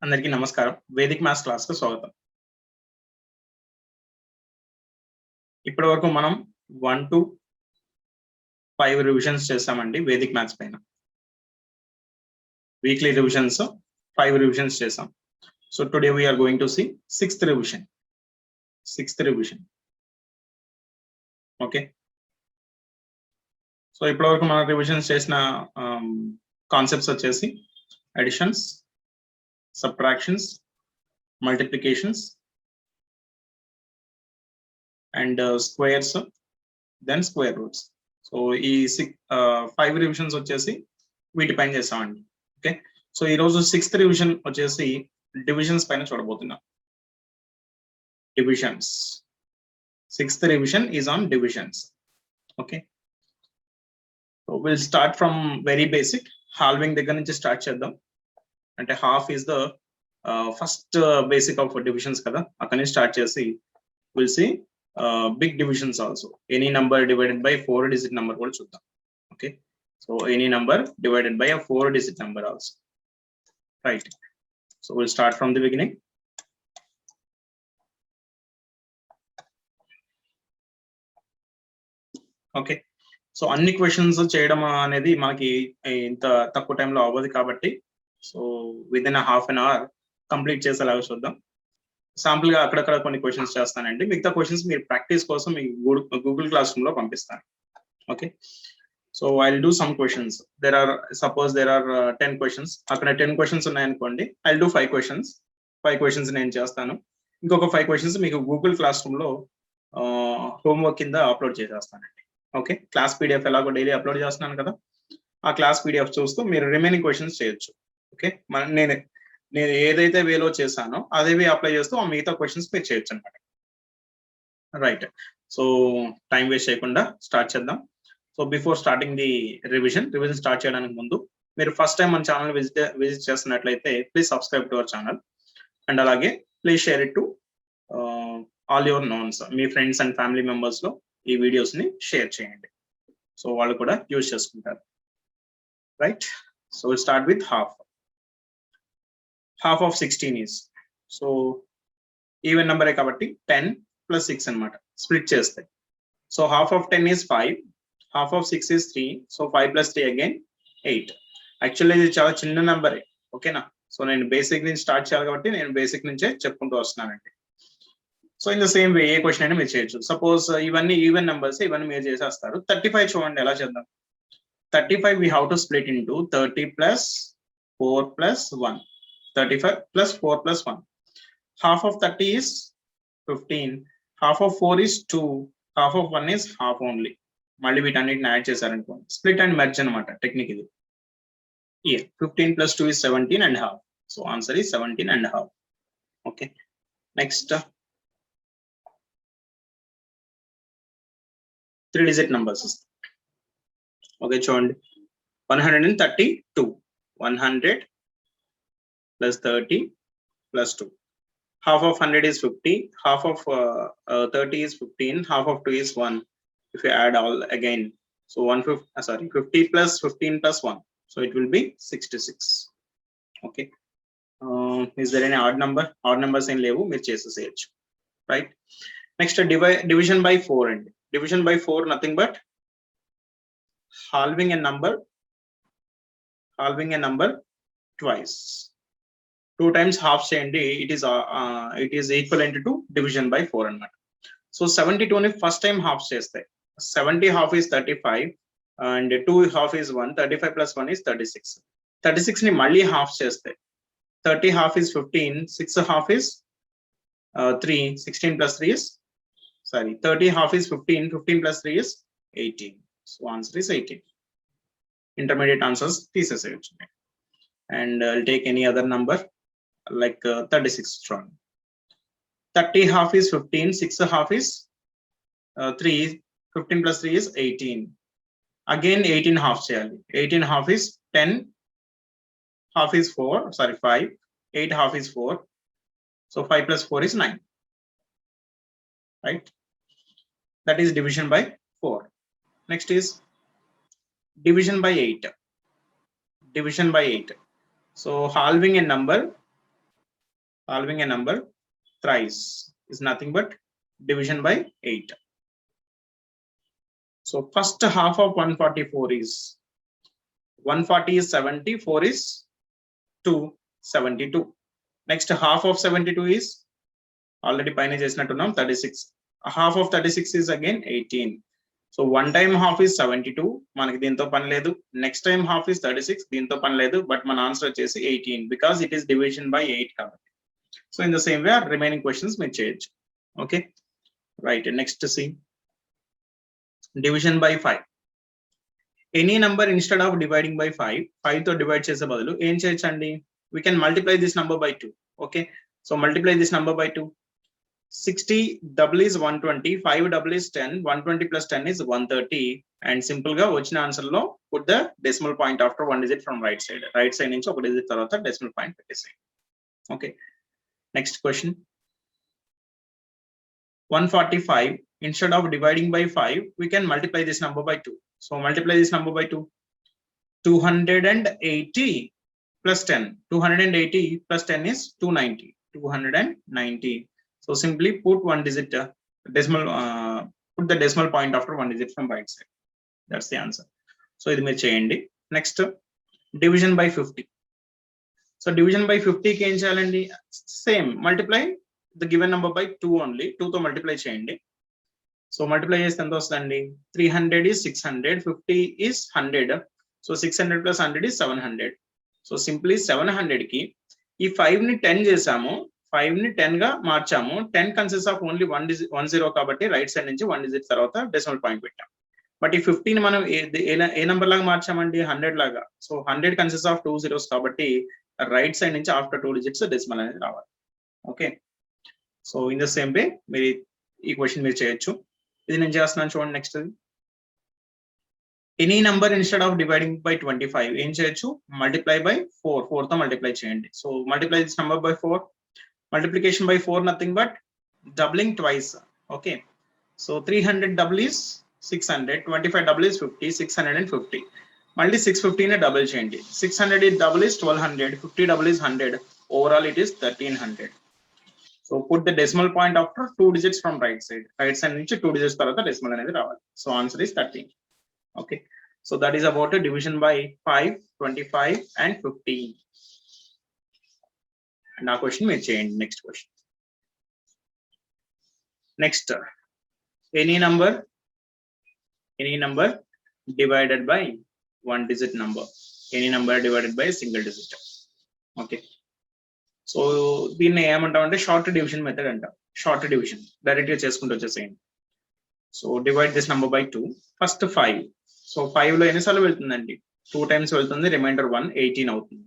అందరికీ నమస్కారం. Vedic maths క్లాస్‌కు స్వాగతం. ఇప్పటివరకు మనం 1-5 రివిజన్స్ చేసామండి వేదిక్ మ్యాథ్స్ పైన. వీక్లీ రివిజన్స్ 5 రివిజన్స్ చేసాం. So today we are going to see 6th revision. 6th revision. Okay. So ఇప్పటివరకు మనం రివిజన్స్ చేసిన కాన్సెప్ట్స్ వచ్చేసి additions, subtractions, multiplications and squares, then square roots. So ఈ 5 రివిజన్స్ వచ్చేసి వీటిపైన చేస్తామండి. ఓకే. సో ఈరోజు 6th రివిజన్ వచ్చేసి డివిజన్స్ పైన చూడబోతున్నాం. Divisions. 6th revision is on divisions. Okay. So will start from very basic. Halving దగ్గర నుంచి స్టార్ట్ చేద్దాం. అంటే half is the first basic of divisions కదా, అక్కడి నుంచి స్టార్ట్ చేసి will see big divisions also. Any number divided by 4 digit number కూడా చూద్దాం. Okay. So any number divided by a 4 digit number also. Right. So we'll start from the beginning. Okay. So అన్ని questions చేయడం అనేది మనకి ఇంత తక్కువ టైంలో అవ్వదు కాబట్టి so within half an hour complete చేసేలాగా చూద్దాం. శాంపుల్ గా అక్కడక్కడ కొన్ని క్వశ్చన్స్ చేస్తానండి. మిగతా క్వశ్చన్స్ మీరు ప్రాక్టీస్ కోసం మీ గూగుల్ క్లాస్ రూమ్ లో పంపిస్తాను. Okay. So I will do some questions. Suppose there are 10 questions. అక్కడ 10 క్వశ్చన్స్ ఉన్నాయనుకోండి, I will do 5 questions. 5 questions నేను చేస్తాను. ఇంకొక 5 క్వశ్చన్స్ మీకు గూగుల్ క్లాస్ రూమ్ లో హోంవర్క్ కింద అప్లోడ్ చేసేస్తానండి. ఓకే. క్లాస్ పీడిఎఫ్ ఎలాగో డైలీ అప్లోడ్ చేస్తున్నాను కదా, ఆ క్లాస్ పీడిఎఫ్ చూస్తూ మీరు రిమైనింగ్ క్వశ్చన్స్ చేయొచ్చు. ఓకే. నేను ఏదైతే వేలో చేశానో అదే వే అప్లై చేస్తూ ఆ మిగతా క్వశ్చన్స్ మీరు చేయొచ్చు అనమాట. రైట్. సో టైం వేస్ట్ చేయకుండా స్టార్ట్ చేద్దాం. So before starting the revision start చేయడానికి ముందు మీరు ఫస్ట్ టైం మన ఛానల్ విజిట్ చేస్తున్నట్లయితే please subscribe to our channel and అలాగే please share it to all your knowns. మీ ఫ్రెండ్స్ అండ్ ఫ్యామిలీ మెంబర్స్ లో ఈ వీడియోస్ ని షేర్ చేయండి, సో వాళ్ళు కూడా యూజ్ చేసుకుంటారు. Right. So start with half. Half of 16 is, so even number kabatti 10 plus 6 anamata split chesthe. So half of 10 is 5, half of 6 is 3, so 5 plus 3 again 8. Actually ఇది చాలా చిన్న number. ఓకేనా. So నేను basic నుంచి start చేయాలి కాబట్టి నేను basic నుంచే చెప్పుకుంటూ వస్తున్నానండి. So in the same way A question అయినా మీరు చేయొచ్చు. సపోజ్ ఇవన్నీ ఈవెన్ నెంబర్స్, ఇవన్నీ మీరు చేసేస్తారు. 35 చూడండి ఎలా చేద్దాం. 35 we have to split into 30 plus 4 plus 1. 35 plus 4 plus 1. Half of 30 is 15. Half of 4 is 2. Half of 1 is half only. మళ్ళీ వీటన్నిటిని యాడ్ చేశారనుకోండి, స్ప్లిట్ అండ్ మెర్జ్ అనమాట టెక్నిక్ ఇది. 15 plus 2 is 17 and half. So answer is 17 and half. Okay. Next. 3 digit numbers. Okay, చూడండి. 132. 100 plus 30 plus 2. Half of 100 is 50. Half of 30 is 15. Half of 2 is 1. If you add all again, so 50 plus 15 plus 1. So it will be 66. Okay. Is there any odd number? Odd numbers in levu meer cheseseyochu. Right. Next, division by 4 and division by 4 nothing but halving a number twice. 2 times half చేయండి, it is equivalent to division by 4 అన్నమాట. So 72 ని first time half చేస్తే 70 half is 35 and 2 half is 1. 35 plus 1 is 36. 36 ని మళ్ళీ half చేస్తే 30 half is 15. 6 half is 3. 16 plus 3 is 30 half is 15. 15 plus 3 is 18. So answer is 18. Intermediate answers తీసేసేయచ్చు. And I'll take any other number like 36 strong. 30 half is 15. 6 half is 3. 15 plus 3 is 18. Again 18 half cheyali. 18 half is 10. Half is 5. 8 half is 4. So 5 plus 4 is 9. Right. That is division by 4. Next is division by 8. Division by 8. So halving a number Solving a number thrice is nothing but division by 8. So first half of 144 is 140 is 70, 4 is 2, 72. Next half of 72 is already paina chesinattunnam 36. Half of 36 is again 18. So one time half is 72. Manaki deento pani ledu. Next time half is 36. Deento pani ledu. But man answer chesi 18 because it is division by 8 kabatti. So in the same way, our remaining questions may change. Okay. Right. Next to see division by 5. Any number instead of dividing by 5, 5 to divide chese badalu em cheyachandi, we can multiply this number by 2. Okay, so multiply this number by 2. 60 double is 120, 5 double is 10, 120 plus 10 is 130, and simple ga vachina answer lo put the decimal point after one digit from right side nunchi oka digit tarvata decimal point pettesay. Okay, next question. 145, instead of dividing by 5, we can multiply this number by 2. So multiply this number by 2. 280 plus 10. 280 plus 10 is 290. 290. So simply put one digit decimal, put the decimal point after one digit from right side. That's the answer. So ఇది మీరు చేయండి. Next, division by 50. So division by 50 కి ఏం చేయాలండి? Same, multiply the given number by 2 only. 2 తో multiply చేయండి. So multiply చేస్తే ఎంత వస్తుందండి? 300 is 600, 50 is 100. So 600 plus 100 is 700. So simply 700 కి ఈ 5 ని 10 చేసాము, 5 ని 10 గా మార్చాము. 10 consists of only 1 0 కాబట్టి రైట్ సైడ్ నుంచి 1 digit తర్వాత డెసిమల్ పాయింట్ పెట్టాం. బట్ ఈ 50 ని మనం ఏ నంబర్ లాగా మార్చామండి? 100 లాగా. సో 100 consists of 2 zeros కాబట్టి రైట్ సైడ్ నుంచి ఆఫ్టర్ 2 digits డెసిమల్ అనేది రావాలి. Okay, so in the same way మీరు ఈ క్వశ్చన్ మీరు చేయొచ్చు. ఇది నేను చేస్తున్నాను చూడండి. Next, any number instead of dividing by 25 ఏం చేయొచ్చు? Multiply by 4. 4 తో మల్టిప్లై చేయండి. So multiply this number by 4. Multiplication by 4 nothing but doubling twice. Okay, so 300 double is 600, 25 double is 50, 650. మళ్ళీ 650 ని డబుల్ చేయండి. 600 double is 1200, 50 double is 100. Overall it is 1300. So put the decimal point after 2 digits from right side. Right side నుంచి 2 digits తర్వాత decimal అనేది రావాలి. So answer is 13. Okay. So that is about a division by 5, 25 and 15. And our question may change. Next question. Next, any number divided by one digit number. Any number divided by a single digit. Okay. So దీన్ని ఏమంటామంటే short division method అంటాం. Short division direct గా చేసుకుంటూ వచ్చేసేయండి. So divide this number by 2. First 5. So 5 లో ఎన్నిసార్లు వెళ్తుందండి? 2 times వెళ్తుంది, రిమైండర్ 1, 18 అవుతుంది.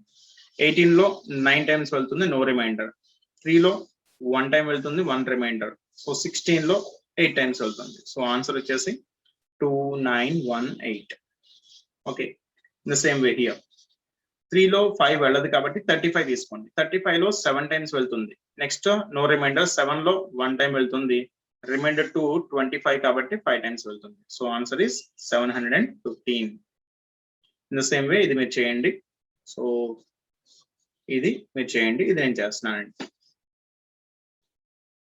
18 లో 9 times వెళ్తుంది, నో రిమైండర్. 3 లో 1 time వెళ్తుంది, 1 రిమైండర్. సో 16 లో 8 times వెళ్తుంది. సో ఆన్సర్ వచ్చేసి 2918. Okay, in the same way here 3 లో 5 వెళ్ళదు కాబట్టి 35 తీసుకోండి. 35 లో 7 times వెళ్తుంది. Next no reminder. 7 లో 1 time వెళ్తుంది, రిమైండర్ 2, 25 కాబట్టి 5 times వెళ్తుంది. So answer is 715. In the same way ఇది మీరు చేయండి. సో ఇది మీరు చేయండి, ఇది నేను చేస్తున్నానండి.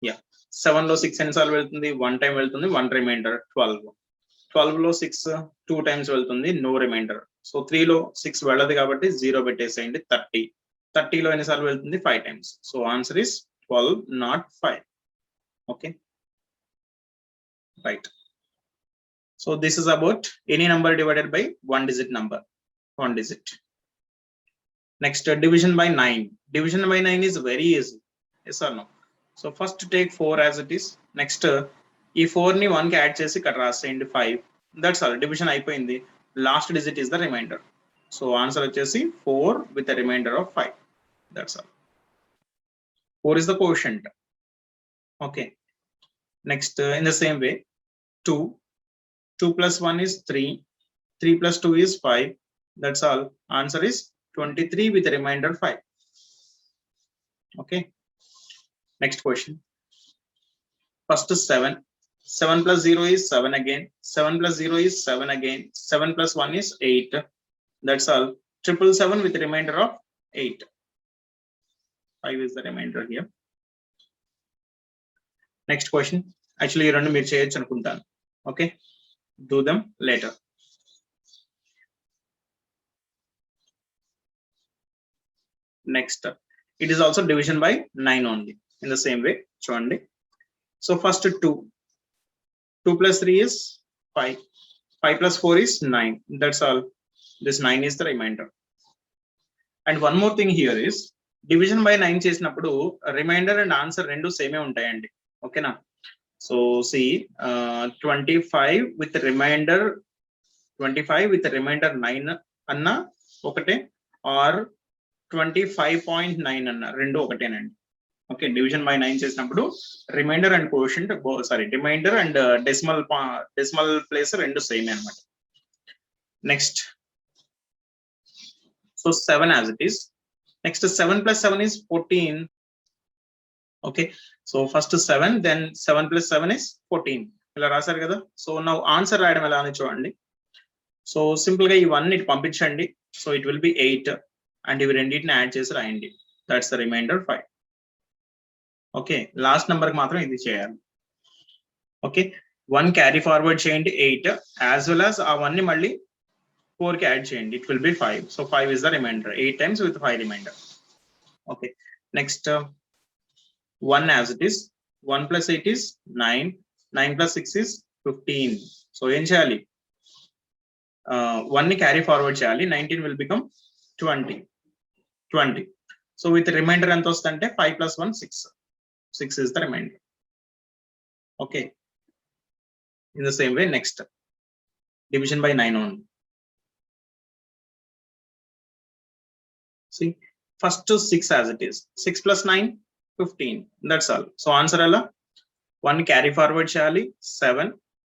యా, 7 లో 6 ఎన్నిసార్లు వెళ్తుంది? 1 time వెళ్తుంది, 1 రిమైండర్. 12 లో 6 2 times వెళ్తుంది, నో రిమైండర్. సో 3 లో 6 వెళ్ళదు కాబట్టి 0 పెట్టేసేయండి. 30 లో ఎన్నిసార్లు వెళ్తుంది? 5 times. So answer is 12, not 5. Okay, right. So this is about any number divided by one digit number. One digit. Next, division by 9. Division by 9 is very easy. Yes or no? So first take 4 as it is. Next, ఈ 4 ని 1 కి add చేసి ఇక్కడ రాసేయండి 5. That's all. Division అయిపోయింది. Last digit is the remainder. So answer వచ్చేసి 4 with a remainder of 5. That's all. 4 is the quotient. Okay. Next, in the same way, 2 plus 1 is 3. 3 plus 2 is 5. That's all. Answer is 23 with a remainder 5. Okay. Next question. First is 7. 7 plus 0 is 7 again. 7 plus 0 is 7 again. 7 plus 1 is 8. That's all. 777 with a remainder of 8. 5 is the remainder here. Next question. Actually, you rendu meer cheyochu anukuntanu. Okay, do them later. Next, it is also division by 9 only in the same way. Chudandi. So first 2 plus 3 is 5. 5 plus 4 is 9. That's all. This 9 is the remainder. And one more thing here is division by 9 చేసినప్పుడు remainder and answer రెండు సేమే ఉంటాయండి. ఓకేనా? So see 25 with remainder 9 అన్న ఒకటే or 25.9 అన్న రెండు ఒకటేనండి. ఓకే, డివిజన్ బై 9 చేసినప్పుడు remainder and quotient remainder and decimal place రెండు సేమ్ అన్నమాట. Next, so 7 as it is. Next 7 plus 7 is 14. Okay, so first 7, then 7 plus 7 is 14. ఇలా రాశారు కదా. సో నౌ ఆన్సర్ రాయడం ఎలా అని చూడండి. సో సింపుల్ గా ఈ 1 ఇటు పంపించండి. So it will be 8 and ఇవి రెండింటిని యాడ్ చేసి రాయండి. That's the remainder 5. Okay, last number కి మాత్రం ఇది చేయాలి. ఓకే, 1 క్యారీ ఫార్వర్డ్ చేయండి 8 యాజ్ వెల్ యాజ్ ఆ 1 ని మళ్ళీ 4 కి యాడ్ చేయండి. It will B 5. So 5 is the remainder. 8 times with 5 remainder. Okay, next 1 as it is. 1 plus 8 is 9. 9 plus 6 is 15. So ఏం చేయాలి? 1 ని క్యారీ ఫార్వర్డ్ చేయాలి. 19 will become 20. So with remainder ఎంత వస్తుందంటే 5 plus 1 6. 6 is the remainder. Okay, in the same way next division by 9 only. See, first 6 as it is. 6 plus 9 15. That's all. So answer ala 1 carry forward cheyali 7.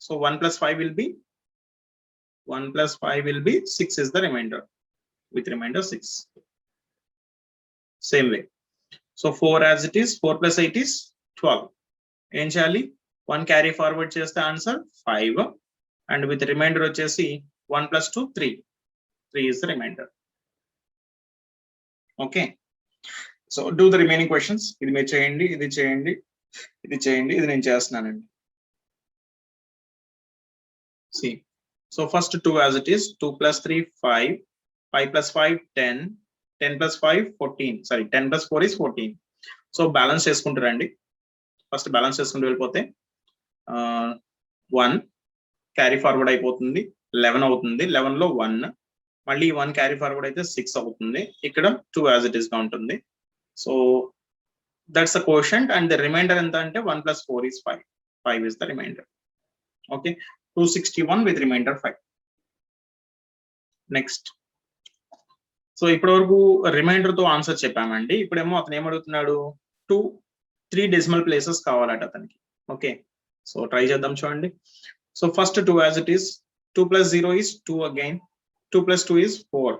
So 1 plus 5 will be 6 is the remainder. With remainder 6. Same way. So 4 as it is. 4 plus 8 is 12. Em cheyali 1 carry forward cheste answer 5 and with remainder vachesi 1 plus 2 3. 3 is the remainder. Okay, so do the remaining questions. ఇది మీరు చేయండి, ఇది చేయండి, ఇది చేయండి, ఇది నేను చేస్తున్నానండి. See, so first 2 as it is. 2 plus 3 5. 5 plus 5 10. 10 plus 5 14. Sorry, 10 plus 4 is 14. So balance చేసుకుంటారండి. ఫస్ట్ బ్యాలెన్స్ చేసుకుంటూ వెళ్ళిపోతే 1 క్యారీ ఫార్వర్డ్ అయిపోతుంది 11 అవుతుంది. 11 లో 1 మళ్ళీ 1 క్యారీ ఫార్వర్డ్ అయితే 6 అవుతుంది. ఇక్కడ 2 as it is గా ఉంటుంది. So that's the quotient and the remainder ఎంత అంటే 1 plus 4 is 5. 5 is the remainder. Okay, 261 with remainder 5. Next, so ఇప్పటి వరకు రిమైండర్ తో ఆన్సర్ చెప్పామండి. ఇప్పుడేమో అతను ఏమడుగుతున్నాడు, 3 డెసిమల్ ప్లేసెస్ కావాలట అతనికి. ఓకే, సో ట్రై చేద్దాం చూడండి. So first 2 as it is. 2 plus 0 is 2 again. 2 plus 2 is 4.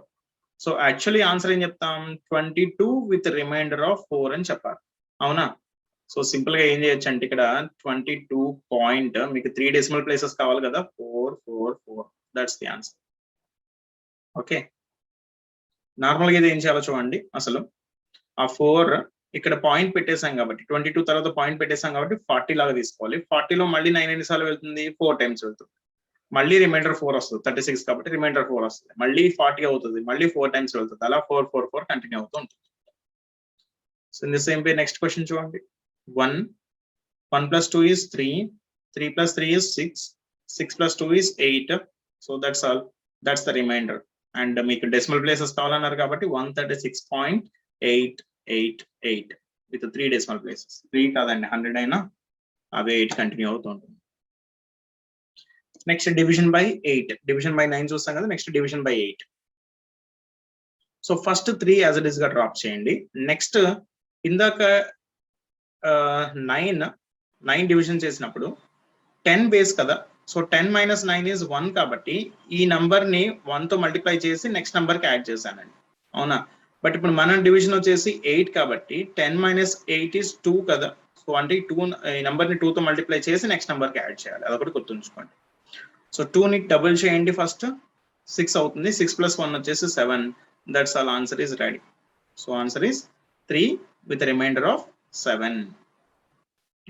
So actually answer ఏం చెప్తాం, 22 with remainder of 4 అని చెప్పాలి. అవునా? సో సింపుల్ గా ఏం చేయొచ్చు అంటే ఇక్కడ 22 పాయింట్, మీకు 3 డెసిమల్ ప్లేసెస్ కావాలి కదా, 4 4 4. That's the answer. Okay, normal గా ఇది ఏం చేయాలో చూడండి. అసలు ఆ 4 ఇక్కడ పాయింట్ పెట్టేసాం కాబట్టి 22 తర్వాత పాయింట్ పెట్టేసాం కాబట్టి 40 లాగా తీసుకోవాలి. 40 లో మళ్ళీ 9 ఎన్నిసార్లు వెళ్తుంది, 4 టైమ్స్ వెళ్తుంది. మళ్ళీ రిమైండర్ 4 వస్తుంది, 36 కాబట్టి రిమైండర్ 4 వస్తుంది. మళ్ళీ 40 అవుతుంది, మళ్ళీ 4 టైమ్స్ వెళ్తుంది. అలా 4 4 4 కంటిన్యూ అవుతూ ఉంటుంది. So in the same way next question చూడండి. 1 plus 2 is 3. 3 plus 3 is 6. 6 plus 2 is 8. So that's all. That's the remainder. And మీకు డెసిమల్ ప్లేసెస్ కావాలన్నారు కాబట్టి 136.888 with 3 డెసిమల్ ప్లేసెస్. 3 కాదండి, 100 అయినా అవే 8 కంటిన్యూ అవుతూ ఉంటుంది. Next division by 8. Division by 9 చూస్తాం కదా, next division by 8. So first 3 as it is గా డ్రాప్ చేయండి. నెక్స్ట్ ఇందాక 9 డివిజన్ చేసినప్పుడు 10 బేస్ కదా, సో 10 - 9 is 1 కాబట్టి ఈ నంబర్ ని 1 తో మల్టిప్లై చేసి నెక్స్ట్ నంబర్ కి యాడ్ చేశానండి. అవునా? బట్ ఇప్పుడు మన డివిజన్ వచ్చేసి 8 కాబట్టి 10 - 8 is 2 కదా. సో అంటే ఈ నంబర్ ని 2 తో మల్టిప్లై చేసి నెక్స్ట్ నంబర్ కి యాడ్ చేయాలి. అదొకటి గుర్తుంచుకోండి. సో 2 ని డబుల్ చేయండి, ఫస్ట్ 6 అవుతుంది. 6 + 1 వచ్చేసి 7. That's all. Answer is ready. So answer is 3 with a remainder of 7.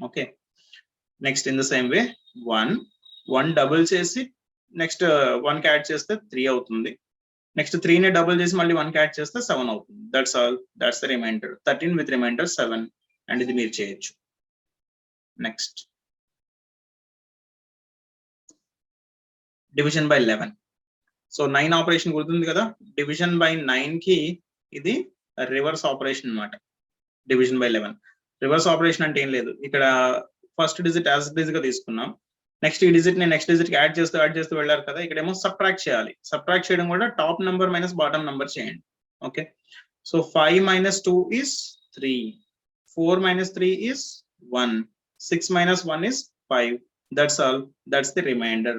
Okay, next in the same way 1 double chesi next 1 కి యాడ్ చేస్తే 3 అవుతుంది. నెక్స్ట్ 3 ని డబుల్ చేసి మళ్ళీ 1 కి యాడ్ చేస్తే 7 అవుతుంది. That's all, that's the remainder. 13 with remainder 7 and ఇది మీరు చేయొచ్చు. Next division by 11. సో 9 ఆపరేషన్ గుర్తుంది కదా, డివిజన్ బై 9 కి ఇది రివర్స్ ఆపరేషన్ అన్నమాట. డివిజన్ బై 11 రివర్స్ ఆపరేషన్ అంటే ఏం లేదు, ఇక్కడ first digit as it is గా తీసుకున్నాం, నెక్స్ట్ ఈ డిజిట్ ని నెక్స్ట్ డిజిట్ కి యాడ్ చేస్తూ వెళ్ళారు కదా, ఇక్కడేమో సబ్ట్రాక్ట్ చేయాలి. సబ్ట్రాక్ట్ చేయడం కూడా top number minus bottom number చేయండి. Okay, so 5 minus 2 is 3, 4 minus 3 is 1, 6 minus 1 is 5. That's all, that's the remainder.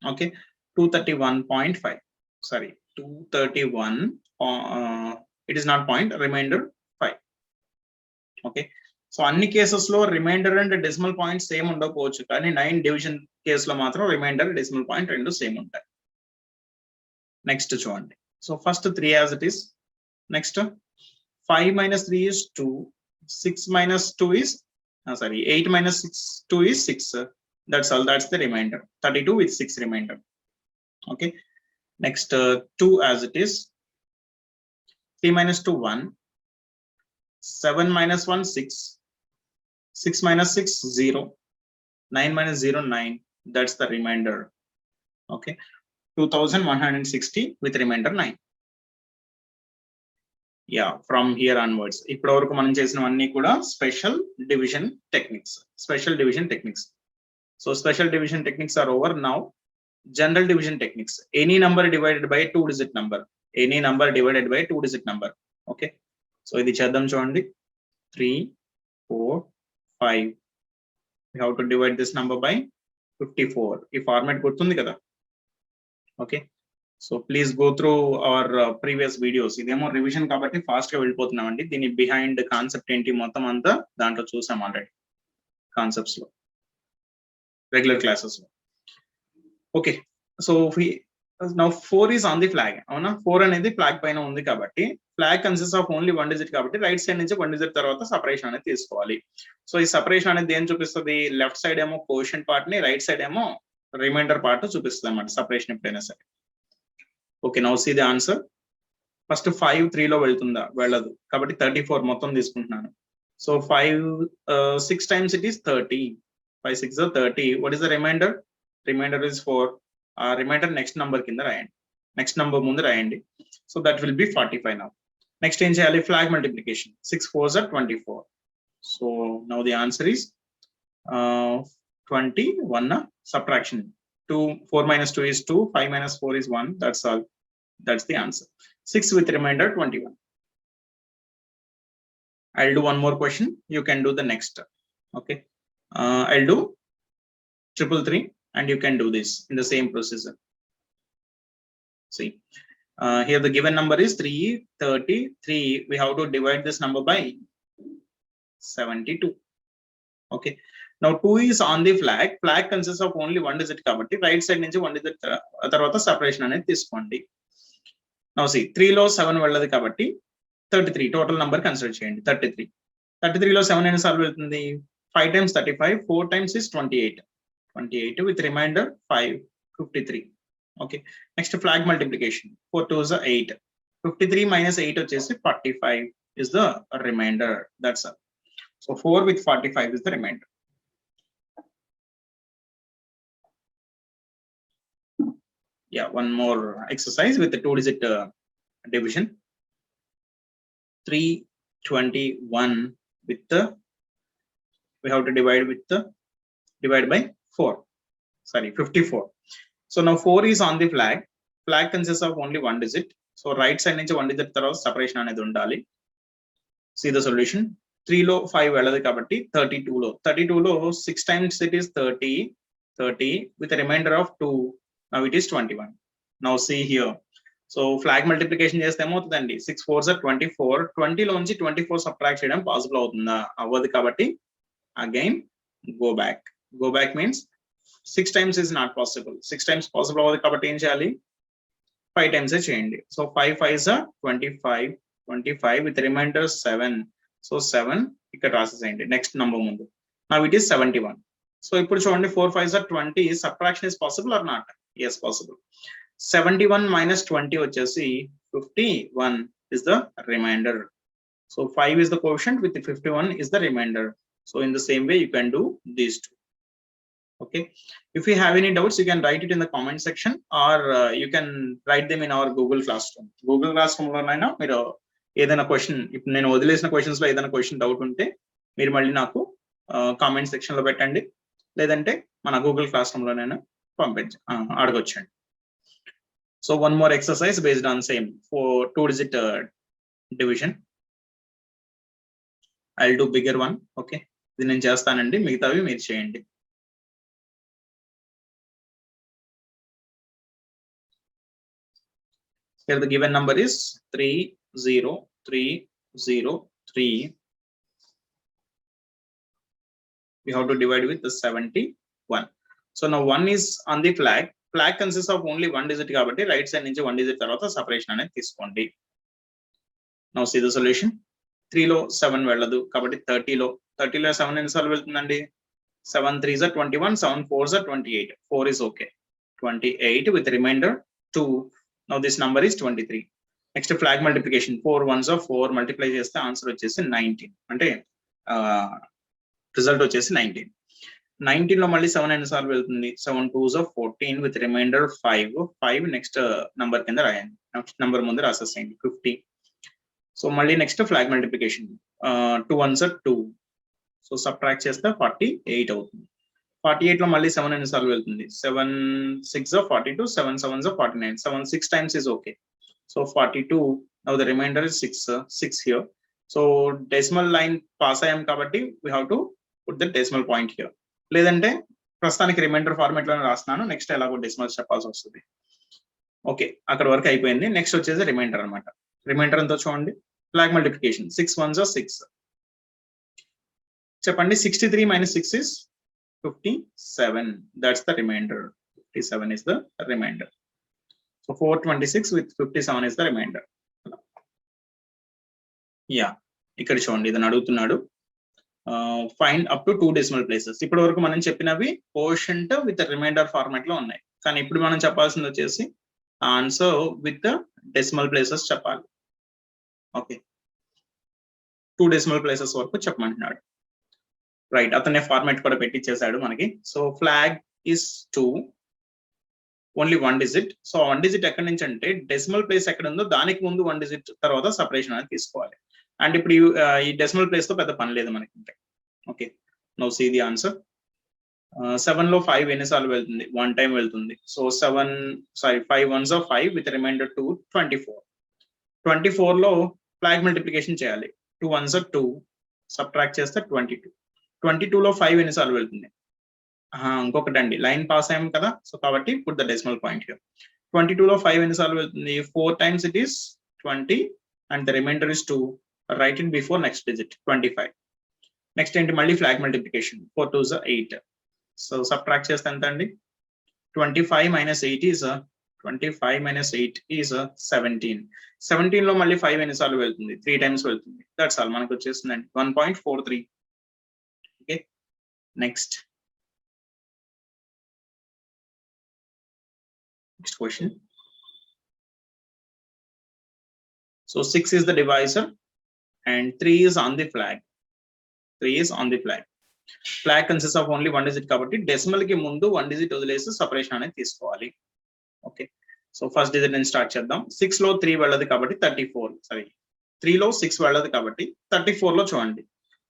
Okay, 231.5, sorry 231, it is not point, remainder 5. Okay, so అన్ని కేసెస్ లో remainder and decimal point same ఉండకపోవచ్చు, కానీ 9 division కేసులో మాత్రం remainder decimal point రెండు same ఉంటాయి. Next చూడండి, so first 3 as it is, next 5 minus 3 is 2, 6 minus 2 is 8 minus 2 is 6. That's all, that's the remainder. 32 with 6 remainder. Okay, next 2 as it is, 3 minus 2 1, 7 minus 1 6, 6 minus 6 0, 9 minus 0 9, that's the remainder. Okay, 2160 with remainder 9. Yeah, from here onwards ఇప్పటి వరకు మనం చేసినవన్నీ కూడా special division techniques. So special division techniques are over. Now general division techniques, any number divided by 2 digit number, any number divided by 2 digit number. Okay, so ఇది చేద్దాం చూడండి, 3 4 5, we have to divide this number by 54. ఈ format గుర్తుంది కదా. Okay, so please go through our previous videos. ఇదేమో revision కాబట్టి fast గా వెళ్ళిపోతున్నామండి, దీని బిహైండ్ కాన్సెప్ట్ ఏంటి మొత్తం అంతా దాంట్లో చూసాం ఆల్రెడీ కాన్సెప్ట్స్ లో, రెగ్యులర్ క్లాసెస్ లో. Okay, so now 4 is on the flag. అవునా, 4 అనేది ఫ్లాగ్ పైన ఉంది కాబట్టి flag consist of only 1 digit కాబట్టి రైట్ సైడ్ నుంచి 1 digit తర్వాత సపరేషన్ అనేది తీసుకోవాలి. సో ఈ సపరేషన్ అనేది దేని చూపిస్తుంది, లెఫ్ట్ సైడ్ ఏమో కోషంట్ పార్ట్ ని, రైట్ సైడ్ ఏమో రిమైండర్ పార్ట్ చూపిస్తుంది అన్నమాట సపరేషన్ ఎప్పుడైనా సరే. Okay, now see the answer. First 5 3 లో వెళ్తుందా, వెళ్ళదు కాబట్టి 34 మొత్తం తీసుకుంటున్నాను. So 5 6 times it is 30, 5 6 are 30. What is the remainder? Remainder is 4. Remainder next number కింద రాయండి, నెక్స్ట్ నంబర్ ముందు రాయండి. So that will be 45 now. Next ఏం చేయాలి, flag multiplication. 6 4s are 24. So now the answer is 21. Subtraction 2, 4 minus 2 is 2, 5 minus 4 is 1. That's all, that's the answer. 6 with remainder 21. I'll do one more question, you can do the next. Okay, I'll do 333 and you can do this in the same procedure. See, here the given number is 333. We have to divide this number by 72. Okay, now 2 is on the flag. Flag consists of only 1 digit కాబట్టి right side నుంచి 1 digit తర్వాత separation అనేది తీసుకోండి. Now see, 3 లో 7 వెళ్ళదు కాబట్టి 33 total number consider చేయండి. 33 లో 7 ఎన్నిసార్లు వెళ్తుంది, 5 times 35, 4 times is 28 with remainder 5, 53. Okay, next flag multiplication, 4 2s are 8, 53 minus 8 వచ్చేసి 45 is the remainder. That's all. So 4 with 45 is the remainder. Yeah, one more exercise with the 2 digit division. 321 with the, we have to divide by 4, sorry 54. So now 4 is on the flag. Flag consists of only 1 digit. So right side నుంచి 1 digit తర్వాత separation అనేది ఉండాలి. See the solution. 3 లో 5 వెళ్ళదు కాబట్టి 32 లో 6 times it is 30 with a remainder of 2. Now it is 21. Now see here. So flag multiplication చేస్తే ఏమవుతుందండి, 6 4s are 24. 20 లోంచి 24 సబ్ట్రాక్ట్ చేయడం పాసిబుల్ అవుతుందా, అవ్వదు కాబట్టి again go back means 6 times is not possible. 6 times possible అవ్వదు కాబట్టి ఏం చేయాలి, 5 times చేయండి. So 5 5s are 25 with remainder 7. So 7 ఇక్కడ రాసేసేయండి నెక్స్ట్ నంబర్ ముందు. Now it is 71. సో ఇప్పుడు చూడండి 4 5s are 20. Subtraction is possible are not? yes possible. 71 minus 20 వచ్చేసి 51 is the remainder. So 5 is the quotient with the 51 is the remainder. So in the same way you can do these two. Okay, if you have any doubts you can write it in the comment section or you can write them in our Google Classroom. Google Classroom లోనైనా మీరు ఏదైనా question, ఇప్పుడు నేను వదిలేసిన questions లో ఏదైనా question doubt ఉంటే మీరు మళ్ళీ నాకు కామెంట్ సెక్షన్ లో పెట్టండి, లేదంటే మన గూగుల్ క్లాస్ రూమ్ లోనైనా అడగొచ్చండి. So one more exercise based on same for 2-digit division. I'll do bigger one. Okay, ఇది నేను చేస్తానండి, మిగతావి మీరు చేయండి. Here the given number is 30303. We have to divide with the 71. So now 1 is on the flag. Flag consists of only 1 digit kabatti right side nunchi 1 digit tarvata separation anedi teeskondi. Now see the solution. 3 lo 7 velladu kabatti 30 lo 7 ఎన్ని సార్లు వెళ్తుందండి? 7 3s are 21, 7 4s are 28. 4 is okay. 28 with remainder 2. Now this number is 23. Next flag multiplication. 4 1s are 4, multiply chesthe answer vachesi 19. Ante result vachesi 19. 19 లో మళ్ళీ 7 ఎన్ని సార్లు వెళ్తుంది? 7 2s are 14 with remainder 5. 5 next number కింద రాయండి, నెక్స్ట్ నంబర్ ముందు రాసేసేయండి 50. So మళ్ళీ next flag multiplication. 2 1s are 2, so subtract చేస్తే 48 అవుతుంది. 48 లో మళ్ళీ 7 ఎన్ని సార్లు వెళ్తుంది? 7 6s are 42, 7 7s are 49. 7 6 times is okay. So 42. Now the remainder is 6 here. So decimal line pass అయ్యాం కాబట్టి we have to put the decimal point here. లేదంటే ప్రస్తుతానికి రిమైండర్ ఫార్మాట్ లోనే రాస్తున్నాను, నెక్స్ట్ ఎలాగో డెసిమల్స్ చెప్పాల్సి వస్తుంది. ఓకే, అక్కడ వరకు అయిపోయింది. నెక్స్ట్ వచ్చేసి రిమైండర్ అనమాట. రిమైండర్ ఎంతో చూడండి. Flag multiplication. 6 1s are 6. చెప్పండి, 63 minus 6 is 57. That's the remainder. 57 is the remainder. So 426 with 57 is the remainder. Yeah, ఇక్కడ చూడండి, ఇది అడుగుతున్నాడు. Find up to 2 decimal places. ఇప్పటి వరకు మనం చెప్పినవి కోషంట్ విత్ రిమైండర్ ఫార్మాట్ లో ఉన్నాయి, కానీ ఇప్పుడు మనం చెప్పాల్సింది వచ్చేసి ఆన్సర్ విత్ డెసిమల్ ప్లేసెస్ చెప్పాలి. ఓకే, 2 decimal places వరకు చెప్పమంటున్నాడు. రైట్, అతనే ఫార్మాట్ కూడా పెట్టించేశాడు మనకి. So flag is 2, only 1 digit. So 1 digit ఎక్కడి నుంచి అంటే డెసిమల్ ప్లేస్ ఎక్కడ ఉందో దానికి ముందు 1 digit తర్వాత సపరేషన్ అనేది తీసుకోవాలి. అండ్ ఇప్పుడు ఈ డెసిమల్ ప్లేస్ తో పెద్ద పని లేదు మనకి. Okay, now see the answer. 7 లో 5 ఎన్నిసార్లు వెళ్తుంది? 1 టైం వెళ్తుంది. So 5 1s are 5 with remainder 2, 24. 24 లో ఫ్లాగ్ మల్టిప్లికేషన్ చేయాలి. 2 1s are 2, సబ్ట్రాక్ట్ చేస్తే 22. 22 లో 5 ఎన్నిసార్లు వెళ్తుంది? ఇంకొకటి అండి, లైన్ పాస్ అయ్యాం కదా, సో కాబట్టి put the decimal point here. 22 లో 5 ఎన్నిసార్లు వెళ్తుంది? 4 times it is 20 and the remainder is 2. Write it before next digit, 25. Next ఏంటి? మళ్ళీ flag multiplication. 4 2s are 8. So subtract చేస్తే ఎంత అండి? 25 minus 8 is 17. 17 లో మళ్ళీ 5 ఎన్నిసార్లు వెళ్తుంది? 3 times వెళ్తుంది. దట్స్ ఆల్, మనకు వచ్చేస్తుందండి 1.43. Okay, next question. So 6 is the divisor and 3 is on the flag. 3 is on the flag. Flag consists of only 1 digit kabatti decimal ki mundu 1 digit వదిలేసి separation అనేది తీసుకోవాలి. ఓకే, సో ఫస్ట్ డిజిట్ నేను start చేద్దాం. 6 లో 3 వెళ్ళదు కాబట్టి 34. Sorry, 3 లో 6 వెళ్ళదు కాబట్టి 34 లో చూడండి.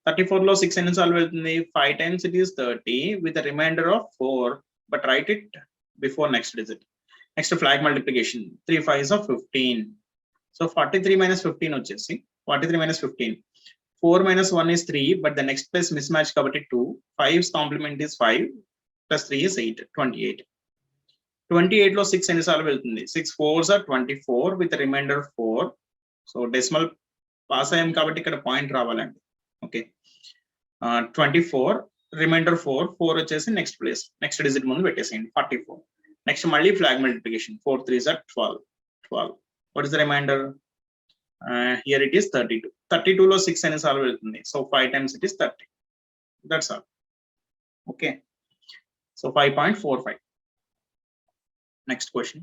34 లో 6 ఎన్నిసార్లు వెళ్తుంది? 5 times it is 30 with a remainder of 4, but write it before next digit. Next flag multiplication. 3 5s are 15. So 43 minus 15 వచ్చేసి 43 minus 15. 4 minus 1 is 3, but the next place mismatch కాబట్టి 2. 5's complement is 5 plus 3 is 8. 28. 28 లో 6 ఎన్నిసార్లు వెళ్తుంది? 6 4s are 24 with a remainder 4. So decimal pass అయ్యాం కాబట్టి ఇక్కడ point రావాలండి. Okay, 24 reminder 4 వచ్చేసి నెక్స్ట్ ప్లేస్, నెక్స్ట్ డిజిట్ ముందు పెట్టేసేయండి 44. నెక్స్ట్ మళ్ళీ flag multiplication. 4 3s are 12. What is the remainder? Here it is 32. 32 లో 6 ఎన్నిసార్లు వెళ్తుంది? So 5 times it is 30. That's all. Okay. So 5.45. Next question.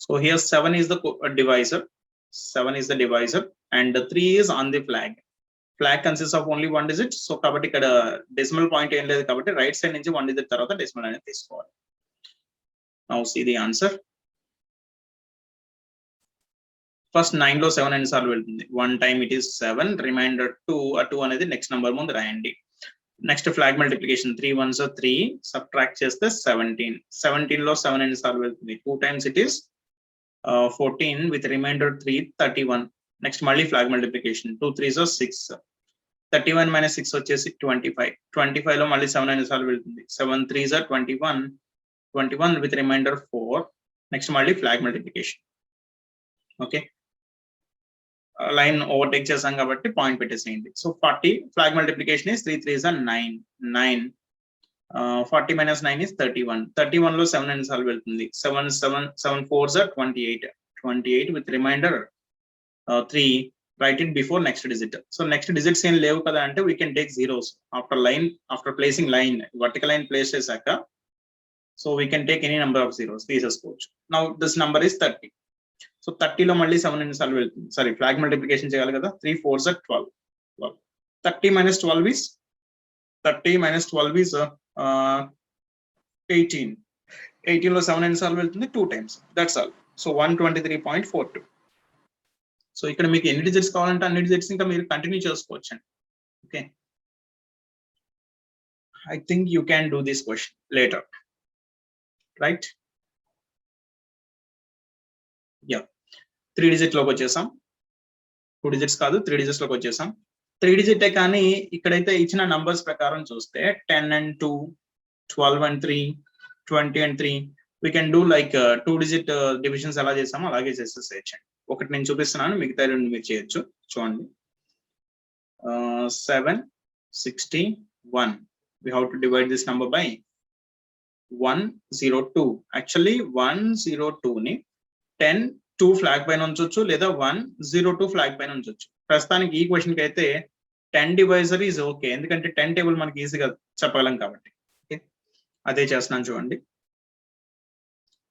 So here 7 is the divisor. 7 is the divisor and 3 is on the flag. Flag consists of only one digit. So kabatti ikkada decimal point em ledhu kabatti right side nunchi one digit tarvata decimal anedi teeskovali. Now see the answer. First 9 లో 7 ఎన్నిసార్లు వెళ్తుంది? 1 time it is 7, remainder 2. ఆ 2 అనేది next number ముందు రాయండి. Next flag multiplication 3 ones are 3, subtract చేస్తే 17. 17 లో 7 ఎన్నిసార్లు వెళ్తుంది? 2 times it is 14 with remainder 3, 31. Next మళ్ళీ flag multiplication 2 3s are 6. 31 minus 6 వచ్చేసి 25. 25 లో మళ్ళీ 7 ఎన్నిసార్లు వెళ్తుంది? 7 3s are 21. 21 with remainder 4. Next మళ్ళీ flag multiplication. Okay, line overtake చేసాం కాబట్టి పాయింట్ పెట్టేసేయండి. So 40 flag multiplication is 3 3s are 9. 40 minus 9 is 31. 31 లో 7 ఎన్నిసార్లు వెళ్తుంది? 7 4s are 28. 28 with remainder 3. write it before next digit. So next digits ఏం లేవు కదా అంటే we can take zeros after placing line, vertical line place చేశాక so we can take any number of zeros తీసేసుకోవచ్చు. Now this number is 30. So 30 లో మళ్ళీ 7 ఎన్నిసార్లు వెళ్తుంది? సారీ, ఫ్లాగ్ మల్టిప్లికేషన్ చేయాలి కదా. 3 4s are 12. 30 minus 12 is 18. 18 లో 7 ఎన్నిసార్లు వెళ్తుంది? 2 times. That's all. So 123.42. So ఇక్కడ మీకు ఎన్ని డిజిట్స్ కావాలంటే అన్ని డిజిట్స్ ఇంకా మీరు కంటిన్యూ చేసుకోవచ్చు అండి. Okay, I think you can do this question later, right? Yeah, 3 digit లోకి వచ్చేసాం. 2 digits కాదు, 3 digits లోకి వచ్చేసాం. 3 digit కానీ ఇక్కడైతే ఇచ్చిన నంబర్స్ ప్రకారం చూస్తే 10 and 2, 12 and 3, 20 and 3 we can do like 2 digit divisions ఎలా చేసామో అలాగే చేసేసేయచ్చు. ఒకటి నేను చూపిస్తున్నాను, మిగతా రెండు మీరు చేయొచ్చు. చూడండి, 761. we have to divide this number by 102. actually 102 ని 10 2 ఫ్లాగ్ పైన ఉంచొచ్చు లేదా 102 ఫ్లాగ్ పైన ఉంచొచ్చు. ప్రస్తుతానికి ఈ క్వశ్చన్ కి అయితే 10 డివైజర్ ఈజ్ ఓకే, ఎందుకంటే 10 టేబుల్ మనకి ఈజీగా చెప్పగలం కాబట్టి. ఓకే, అదే చేస్తున్నాను చూడండి.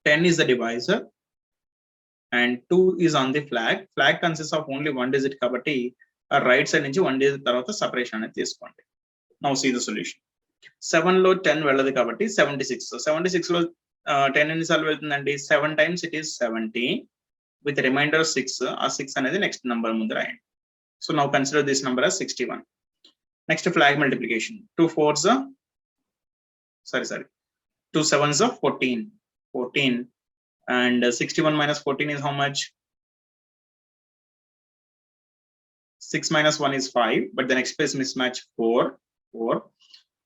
10 is the divisor and 2 is on the flag. Flag consists of only one digit కాబట్టి ఆ రైట్ సైడ్ నుంచి 1 digit తర్వాత సపరేషన్ అనేది తీసుకోండి. Now see the solution. 7 లో 10 వెళ్ళదు కాబట్టి 76. 76 లో 10 ఎన్నిసార్లు వెళ్తుందండి? 7 times it is 70 with remainder 6. ఆ 6 అనేది నెక్స్ట్ నెంబర్ ముందు రాయండి. So now consider this number as 61. Next flag multiplication 2 4s 2 7s 14 and 61 minus 14 is how much? 6 minus 1 is 5, but the next place mismatch 4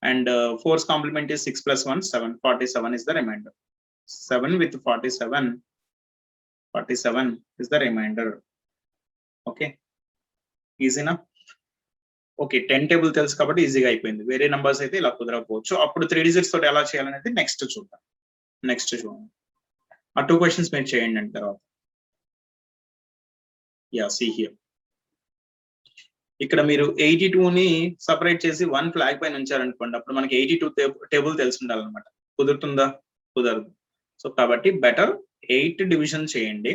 and 4's complement is 6 plus 1 7. 47 is the remainder. 7 with 47 is the remainder. Okay, easy na? Okay, 10 table తెలుసు కాబట్టి ఈజీగా అయిపోయింది. వేరే numbers అయితే ఇలా కుదరకపోవచ్చు. అప్పుడు 3 digits తోటి ఎలా చేయాలనేది నెక్స్ట్ చూద్దాం. చూడండి, ఆ 2 questions మీరు చేయండి అండి తర్వాత. Yeah, see here. ఇక్కడ మీరు 82 ని సపరేట్ చేసి 1 ఫ్లాగ్ పైన ఉంచారనుకోండి, అప్పుడు మనకి 82 టేబుల్ తెలిసి ఉండాలన్నమాట. కుదురుతుందా? కుదరదు. సో కాబట్టి బెటర్ 8 డివిజన్ చేయండి.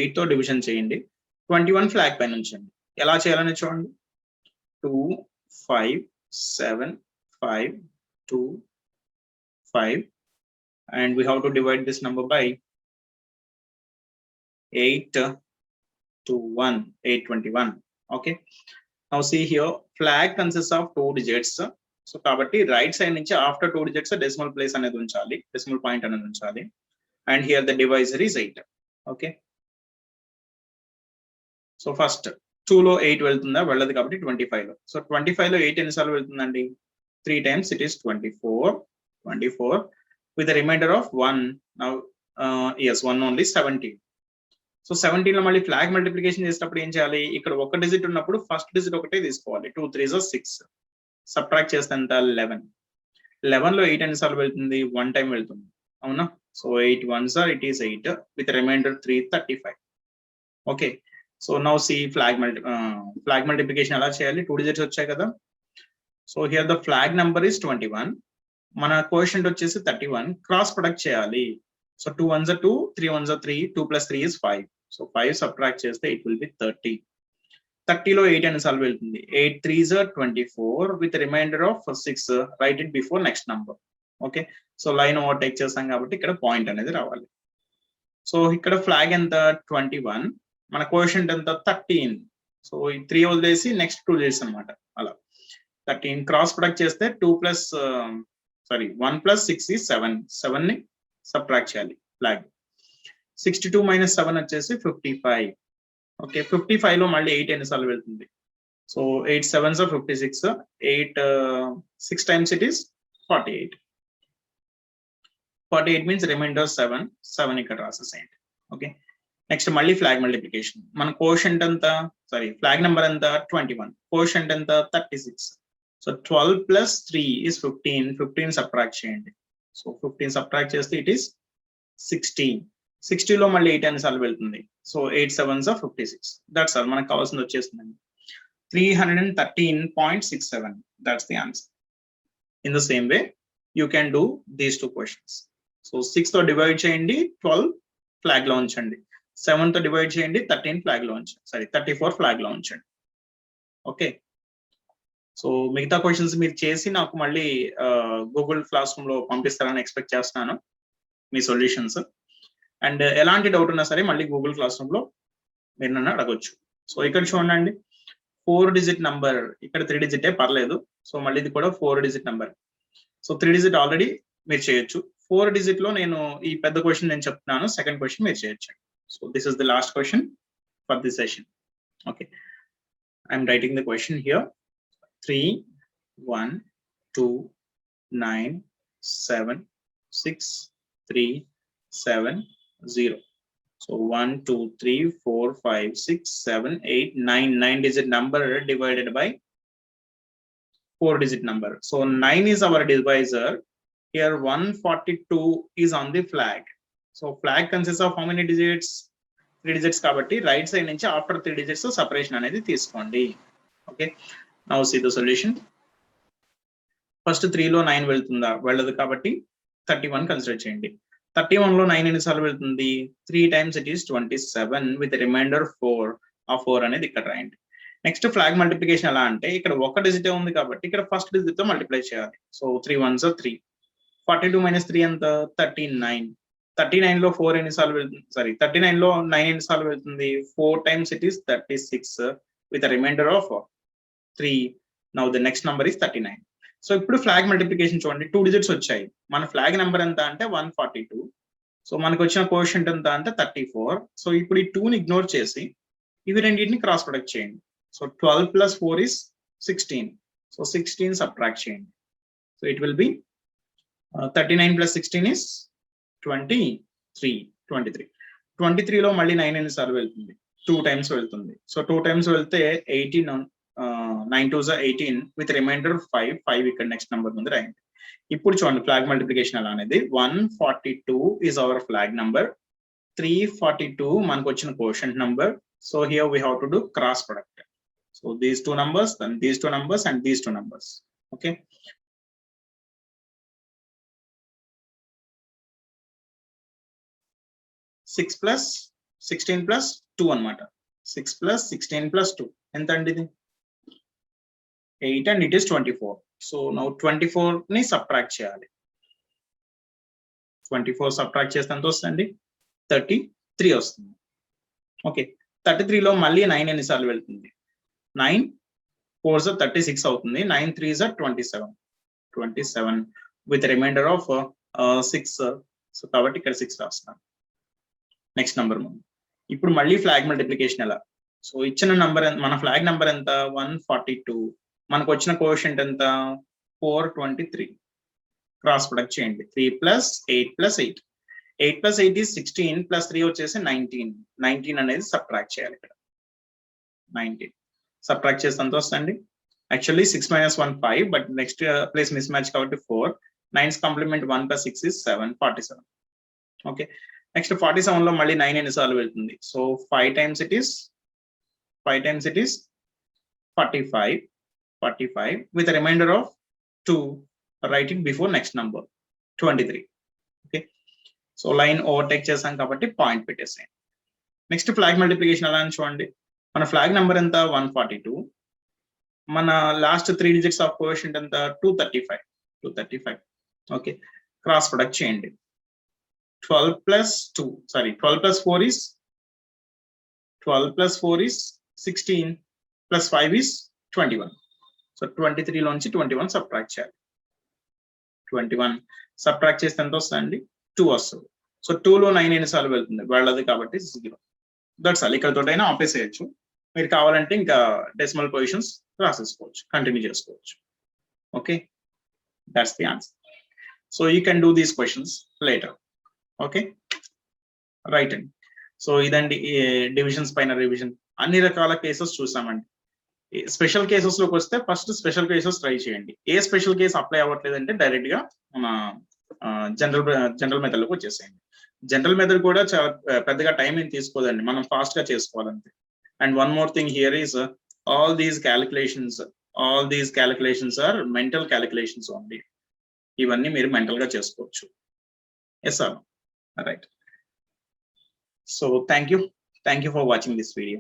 8 తో డివిజన్ చేయండి. 21 ఫ్లాగ్ పైన ఉంచండి. ఎలా చేయాలని చూడండి. 2 5 7 5 2 5 and we have to divide this number by 8 to 1, 821. Okay, now see here, flag consists of 2 digits. So kabatti right side nunchi after 2 digits decimal place anedi unchali, decimal point anedi unchali, and here the divisor is 8. Okay, so first 2 లో 8 వెళ్తుందా? వెళ్ళదు కాబట్టి 25 లో. So 25 లో 8 ఎన్నిసార్లు వెళ్తుందండి? 3 times it is 24 with a remainder of 1. Now yes, 1 only, 17. So 17 లో మళ్ళీ ఫ్లాగ్ మల్టిప్లికేషన్ చేసేటప్పుడు ఏం చేయాలి? ఇక్కడ ఒక డిజిట్ ఉన్నప్పుడు ఫస్ట్ డిజిట్ ఒకటే తీసుకోవాలి. 2 3s 6, సబ్ట్రాక్ట్ చేస్తే ఎంత? 11. 11 లో 8 ఎన్నిసార్లు వెళ్తుంది? 1 time వెళ్తుంది, అవునా? So 8 1s it is 8 with remainder 3, 35. Okay, so now see flag multiplication ఎలా చేయాలి? 2 digits వచ్చాయి కదా. So here the flag number is 21, మన కోఎఫిషియంట్ వచ్చేసి 31. క్రాస్ ప్రొడక్ట్ చేయాలి. So 2 1s are 2, 3 1s are 3, 2 plus 3 is 5. So 5 subtract చేస్తే it will be 30. 30లో 8 ఎన్నిసార్లు వెళ్తుంది? 8 3s are 24 with remainder of 6. Right it before next number. Okay, so line overtake చేస్తాం కాబట్టి ఇక్కడ పాయింట్ అనేది రావాలి. సో ఇక్కడ ఫ్లాగ్ ఎంత? 21, మన కోఎఫిషియంట్ ఎంత? 13. సో ఈ 3 వదిలేసి నెక్స్ట్ 2 digits అనమాట. అలా 13 క్రాస్ ప్రొడక్ట్ చేస్తే 1 plus 6 is 7. 7 ని సబ్ట్రాక్ట్ చేయాలి ఫ్లాగ్. 62 minus 7 వచ్చేసి 55. ఓకే, 55లో మళ్ళీ 8 ఎన్నిసార్లు వెళ్తుంది? So 8 7s are 56. 8 6 times it is 48. 48 means remainder 7. 7 ఇక్కడ రాసేసేయండి. ఓకే, నెక్స్ట్ మళ్ళీ ఫ్లాగ్ మల్టిప్లికేషన్. మన కోఎఫిషియంట్ ఎంత? ఫ్లాగ్ నెంబర్ ఎంత? 21. కోఎఫిషియంట్ ఎంత? 36. So 12 plus 3 is 15. 15 సబ్ట్రాక్ట్ చేయండి. సో 15 సబ్ట్రాక్ట్ చేస్తే ఇట్ ఈస్ 16. 60లో మళ్ళీ 8 ఎన్నిసార్లు వెళ్తుంది? So 8 7s are 56. That's all, మనకు కావాల్సింది వచ్చేస్తుందండి 313.67. That's the answer. In the same way you can do these 2 questions. So 6 తో డివైడ్ చేయండి, 12 ఫ్లాగ్ లో ఉంచండి. 7 తో డివైడ్ చేయండి, 13 ఫ్లాగ్ లో ఉంచండి. 34 ఫ్లాగ్ లో ఉంచండి. ఓకే, సో మిగతా క్వశ్చన్స్ మీరు చేసి నాకు మళ్ళీ గూగుల్ క్లాస్ రూమ్ లో పంపిస్తారని ఎక్స్పెక్ట్ చేస్తున్నాను మీ సొల్యూషన్స్. అండ్ ఎలాంటి డౌట్ ఉన్నా సరే మళ్ళీ గూగుల్ క్లాస్ రూమ్ లో మీరు నన్ను అడగొచ్చు. సో ఇక్కడ చూడండి, 4 digit నంబర్, ఇక్కడ 3 digit పర్లేదు. సో మళ్ళీ ఇది కూడా 4 digit number. So 3 digit already మీరు చేయొచ్చు. 4 digit లో నేను ఈ పెద్ద క్వశ్చన్ నేను చెప్తున్నాను, సెకండ్ క్వశ్చన్ మీరు చేయొచ్చు. So this is the last question for this session. Okay, I'm writing the question here. 3 1 2 9 7 6 3 7 0. So 1 2 3 4 5 6 7 8 9. 9 digit number divided by 4 digit number. So 9 is our divisor. Here 142 is on the flag. So flag consists of how many digits? 3 digits kabatti right side nunchi after 3 digits separation anedi teeskondi. Okay, now see the solution. First 3 లో 9 వెళ్తుందా? వెళ్ళదు కాబట్టి 31 consider చేయండి. 31 లో 9 ఎన్నిసార్లు వెళ్తుంది? 3 times it is 27 with remainder 4. ఆ 4 అనేది ఇక్కడ రాయండి. నెక్స్ట్ ఫ్లాగ్ మల్టిప్లికేషన్ ఎలా అంటే, ఇక్కడ ఒక డిజిటే ఉంది కాబట్టి ఇక్కడ ఫస్ట్ డిజిట్ తో మల్టిప్లై చేయాలి. So 3 1s are 3. 42 minus 3 ఎంత? 39. 39 లో 4 ఎన్నిసార్లు వెళ్తుంది? 39 లో 9 ఎన్నిసార్లు వెళ్తుంది? 4 times it is 36 with a remainder of 3. Now the next number is 39. So ఇప్పుడు ఫ్లాగ్ మల్టిప్లికేషన్ చూడండి, 2 digits వచ్చాయి. మన ఫ్లాగ్ నెంబర్ ఎంత అంటే 142. సో మనకు వచ్చిన కోఎఫిషియంట్ ఎంత అంటే 34. సో ఇప్పుడు ఈ 2ని ఇగ్నోర్ చేసి ఇవి రెండింటిని క్రాస్ ప్రొడక్ట్ చేయండి. So 12 plus 4 is 16. So 16 subtract చేయండి. So it will be 39 plus 16 is 23. 23 లో మళ్ళీ 9 ఎన్నిసార్లు వెళ్తుంది? 2 times వెళ్తుంది. సో 2 times వెళ్తే 18. 9 2s are 18 with రిమైండర్ 5. 5 ఇక్కడ నెక్స్ట్ నెంబర్ ముందు రాయండి. ఇప్పుడు చూడండి ఫ్లాగ్ మల్టిప్లికేషన్ ఎలా అనేది. 142 is our flag number. 342 మనకు వచ్చిన coefficient number. So here we have to do cross product. So these 2 numbers, then these 2 numbers and these 2 numbers. Okay, 6 plus 16 plus 2 అన్నమాట. 6 plus 16 plus 2 ఎంత అండి ఇది? 8 and it is 24. So now 24 ని subtract చేయాలి. 24 subtract చేస్తే ఎంత వస్తుంది? 33 వస్తుంది. ఓకే, 33 లో మళ్ళీ 9 ఎన్నిసార్లు వెళ్తుంది? 9 4s are 36 అవుతుంది. 9 3s are 27 with remainder of 6. So కాబట్టి ఇక్కడ 6 రాస్తాను నెక్స్ట్ నంబర్ ముందు. ఇప్పుడు మళ్ళీ ఫ్లాగ్ మల్టిప్లికేషన్ ఎలా? సో ఇచ్చిన నంబర్, మన ఫ్లాగ్ నంబర్ ఎంత? 142. మనకు వచ్చిన కోఎఫిషియంట్ ఎంత? 423. క్రాస్ ప్రొడక్ట్ చేయండి. 3 plus 8 plus 8. 8 plus 8 is 16 plus 3 వచ్చేసి 19. 19 అనేది సబ్ట్రాక్ట్ చేయాలి ఇక్కడ. 19 సబ్ట్రాక్ట్ చేస్తే ఎంత వస్తుంది? Actually 6 minus 1 5, but next place miss match కాబట్టి 4. 9's complement 1 plus 6 is 7. 47. Okay, next 47 లో మళ్ళీ 9 ఎన్నిసార్లు వెళ్తుంది? So 5 times it is 45 with a remainder of 2. Write it before next number 23. Okay, so line overtake చేసాం కాబట్టి పాయింట్ పెట్టేసాం. Next flag multiplication ఎలా అని చూడండి. మన ఫ్లాగ్ నెంబర్ ఎంత? 142. మన లాస్ట్ 3 digits ఆఫ్ కోఎఫిషియంట్ ఎంత? 235. ఓకే, క్రాస్ ప్రొడక్ట్ చేయండి. 12 plus 4 is 16 plus 5 is 21. So 23 లోంచి 21 సబ్ట్రాక్ట్ చేయాలి. 21 సబ్ట్రాక్ట్ చేస్తే ఎంత వస్తుందండి? 2 వస్తుంది. సో 2 లో 9 ఎన్నిసార్లు వెళ్తుంది? వెళ్ళదు కాబట్టి 0. That's all. ఇక్కడ తోటైనా ఆపేసేయచ్చు. మీరు కావాలంటే ఇంకా డెసిమల్ పొజిషన్స్ రాసేసుకోవచ్చు, కంటిన్యూ చేసుకోవచ్చు. Okay, that's the answer. So you can do these questions later. Okay, right అండి. సో ఇదండి డివిజన్స్ పైన రివిజన్. అన్ని రకాల కేసెస్ చూసామండి. స్పెషల్ కేసెస్ లోకి వస్తే ఫస్ట్ స్పెషల్ కేసెస్ ట్రై చేయండి. ఏ స్పెషల్ కేసు అప్లై అవ్వట్లేదంటే డైరెక్ట్ గా మన జనరల్ మెథడ్ లోకి వచ్చేసేయండి. జనరల్ మెథడ్ కూడా చాలా పెద్దగా టైం ఏం తీసుకోదండి, మనం ఫాస్ట్ గా చేసుకోవాలంటే. And one more thing here is all these calculations are mental calculations only. ఇవన్నీ మీరు మెంటల్ గా చేసుకోవచ్చు. Yes sir, right. So thank you for watching this video.